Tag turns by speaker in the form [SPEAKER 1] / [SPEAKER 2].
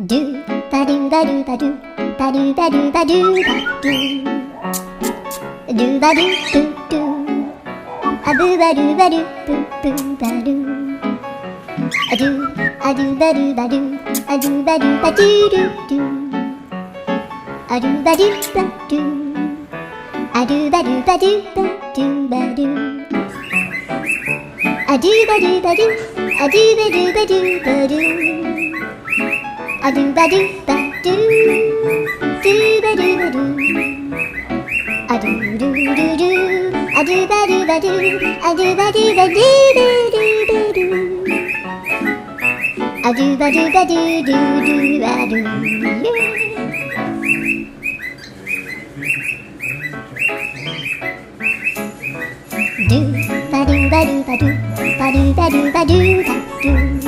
[SPEAKER 1] ドゥバドゥバドゥバドゥバドゥバドゥバドゥバドゥドゥバドゥドゥドゥアブバドゥバドゥブブバドゥアドゥアドゥバドゥバドゥアドゥバドゥバドゥドゥドゥアドゥバドゥバドゥアドゥバドゥバドゥバドゥバドゥアドゥバドゥバドゥアドゥバドゥバドゥバドゥアドゥバドゥバドゥドゥバドゥバドゥアドゥドゥドゥドゥアドゥバドゥバドゥアドゥバドゥバドゥバドゥバドゥアドゥバドゥバドゥドゥドゥバドゥドゥバドゥバドゥバドゥバドゥバドゥバドゥバドゥ